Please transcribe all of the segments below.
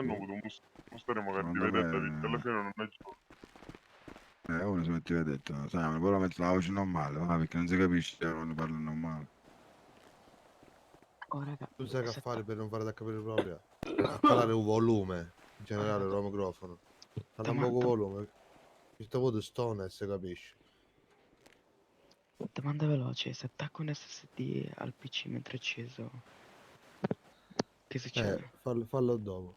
l'hanno avuto mostrare magari di Secondo vedere David, alla me, fine non è giusto. uno si metteva detto, sai, però mettere la voce normale, perché non si capisce quando parla normale. Oh raga, Tu sai che se fare ta- per non fare da capire proprio? Calare il volume, in generale, Raga, il microfono. Cala un doma- poco dom- volume. Questo voto stone e si capisce. domanda veloce, se attacco un SSD al PC mentre è acceso, che succede? Fallo dopo.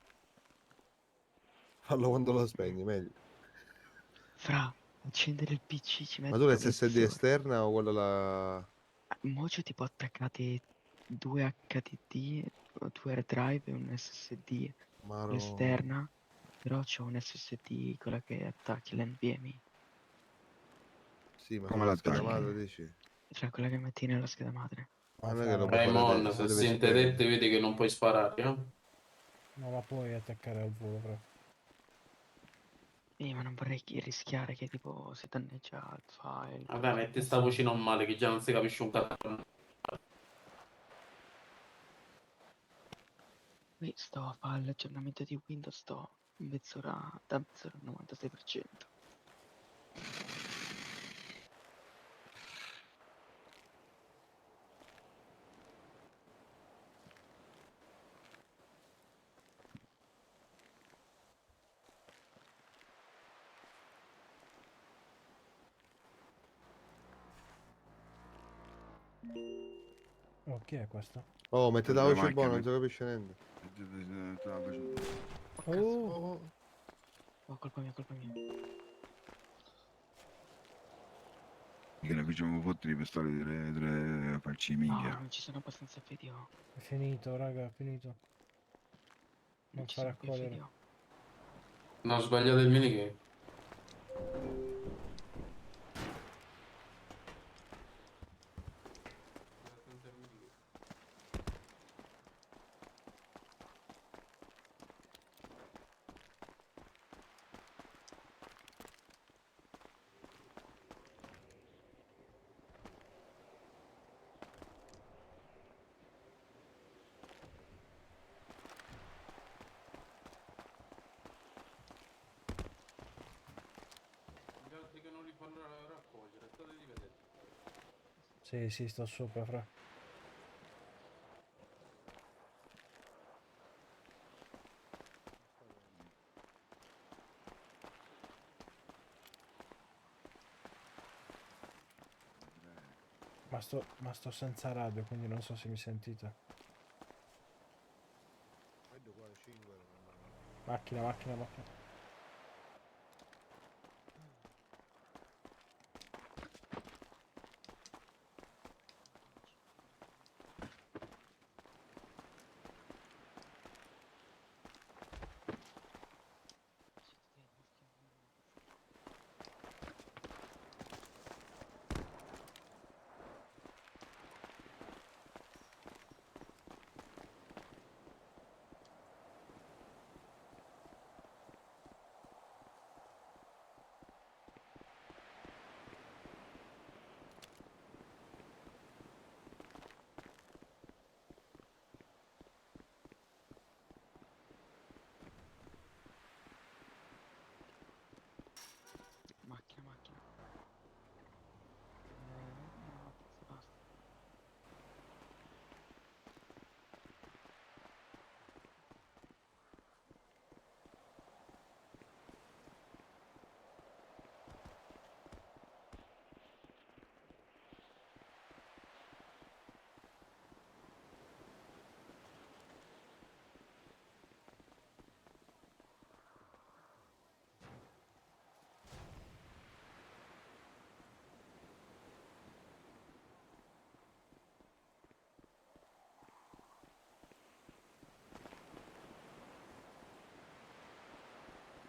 Fallo quando lo spegni, meglio. Fra, accendere il PC ci Ma mette tu l'SSD mezz'ora. esterna o quella la... Mo c'ho tipo attaccati due HDD, due hard drive e un SSD con Maro... l'esterna, però c'ho un SSD, quella che attacchi l'NVMe, Sì, ma Come con la scheda l'attacchi? madre dici? cioè quella che metti nella scheda madre. Ma non è che lo puoi fare Raimon, te, se lo devi sente te spegnere. vedi che non puoi sparare, eh? Non la puoi attaccare al volo, però. Ma non vorrei rischiare che tipo si danneggia il file. Vabbè, metti sta voce normale che già non si capisce un cazzo. Qui sto a fare l'aggiornamento di Windows, sto mezz'ora, da mezz'ora al 96%. Oh, chi è questo? Oh, mettete la Le voce buona, non macchine. si capisce niente. Oh, cazzo. Oh! Oh, Oh, colpa mia, colpa mia. Che ne facciamo fottere per stare tre farci No, minchia. non ci sono abbastanza video. È finito, raga, è finito. Non Non ci fa sono più raccogliere. video. No, ho sbagliato il minigame. Gli altri che non li fanno raccogliere, state di vedere. Sì, sto sopra, fra. Ma sto senza radio, quindi non so se mi sentite. vedo qua 5. Macchina. Macchina. No, basta.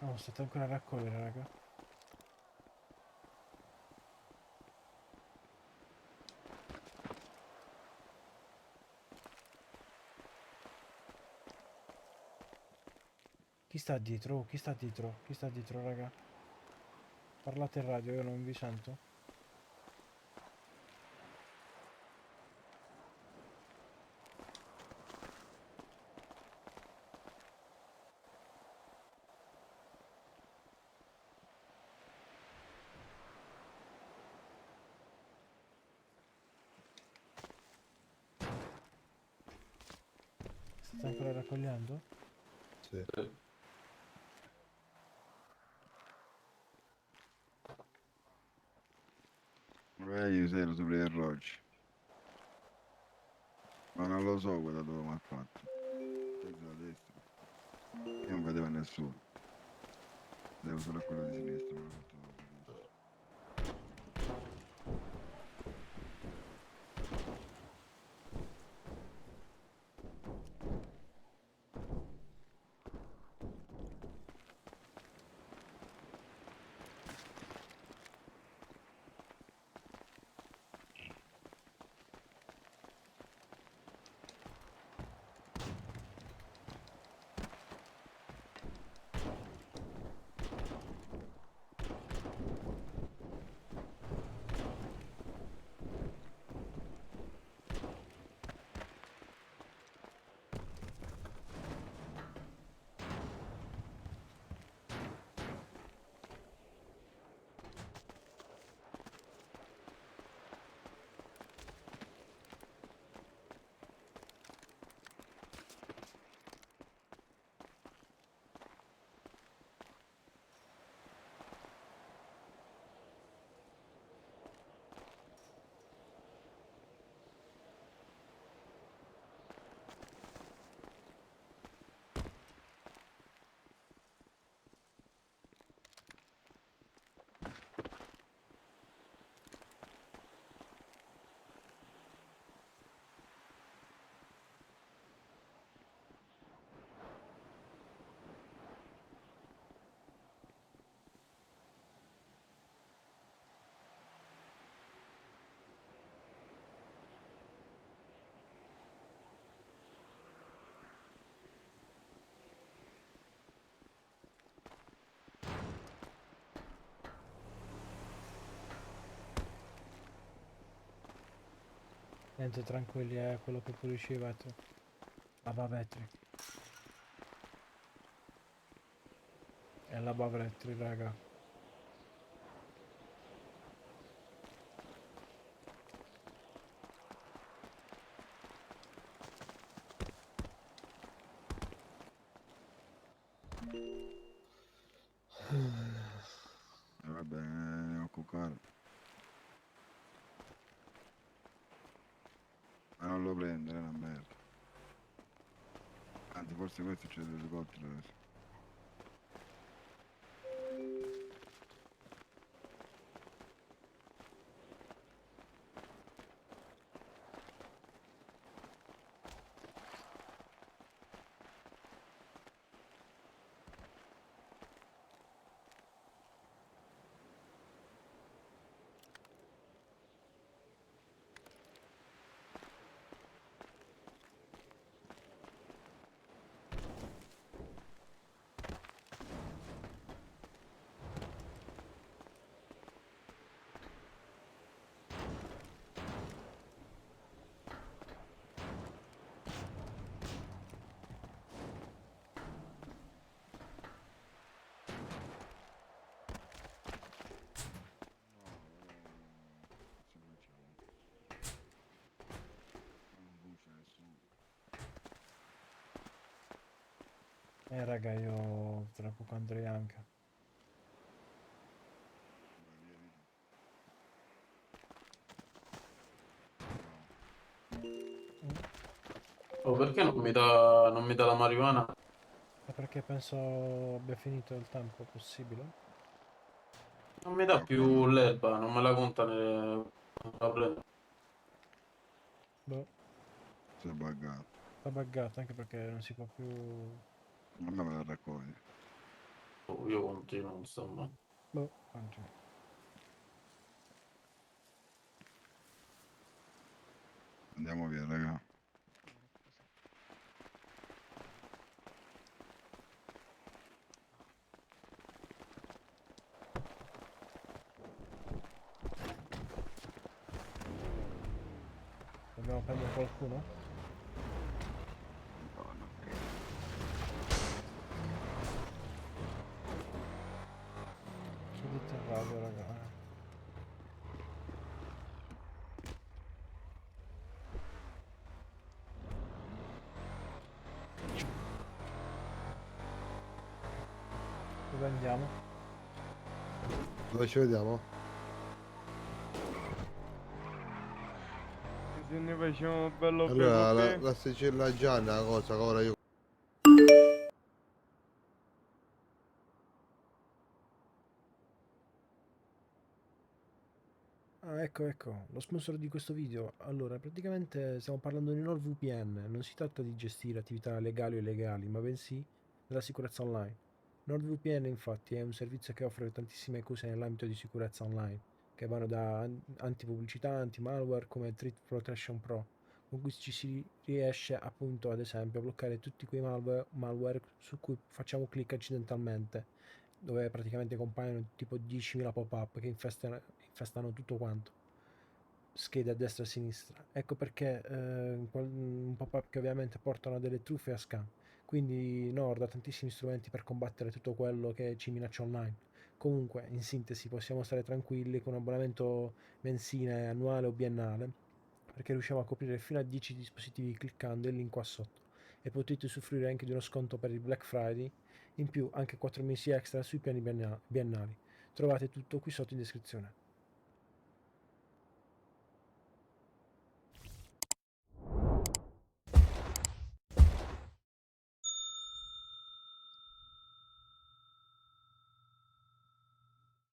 No, state ancora a raccogliere, raga. Chi sta dietro? Chi sta dietro, raga? Parlate in radio, io non vi sento. Stai ancora raccogliendo? Sì. Ieri sera sopra il Rocci. Ma non lo so quello dove mi ha fatto. Terzo da destra. Io non vedevo nessuno. Vedevo solo quello di sinistra, me l'ha fatto da destra. Niente, tranquilli, è quello che pulisce i vetri. Lava vetri. È lava vetri, raga. Vabbè, andiamo a cuccare. Ma non lo prendere, è una merda. Anzi, forse questo c'è l'elicottero adesso. Raga, io tra poco andrei anche. Oh, perché non mi dà la marijuana? Ma perché penso abbia finito il tempo possibile? Non mi dà più l'erba, non me la conta non la prendo. Boh, Si è buggato. sta buggata anche perché non si può più... Ma me la raccogli. Oh, io continuo, insomma. Boh, oggi. Andiamo via, raga. Dobbiamo prendere qualcuno? Madonna. Chiudete il radio, raga. Dove andiamo? Dove ci vediamo? Se ne facciamo bello Allora, bello la Sicilia Gianna, una cosa che ora io... Ah, ecco, lo sponsor di questo video. Allora, praticamente stiamo parlando di NordVPN. Non si tratta di gestire attività legali o illegali, ma bensì della sicurezza online. NordVPN, infatti, è un servizio che offre tantissime cose nell'ambito di sicurezza online, che vanno da antipubblicità, anti-malware come Threat Protection Pro, con cui ci si riesce appunto, ad esempio, a bloccare tutti quei malware su cui facciamo clic accidentalmente, dove praticamente compaiono tipo 10.000 pop-up che infestano tutto quanto, schede a destra e a sinistra. Ecco perché un pop-up che ovviamente portano a delle truffe e a scam. Quindi Nord ha tantissimi strumenti per combattere tutto quello che ci minaccia online. Comunque, in sintesi, possiamo stare tranquilli con un abbonamento mensile, annuale o biennale, perché riusciamo a coprire fino a 10 dispositivi cliccando il link qua sotto. E potete usufruire anche di uno sconto per il Black Friday, in più anche 4 mesi extra sui piani biennali. Trovate tutto qui sotto in descrizione.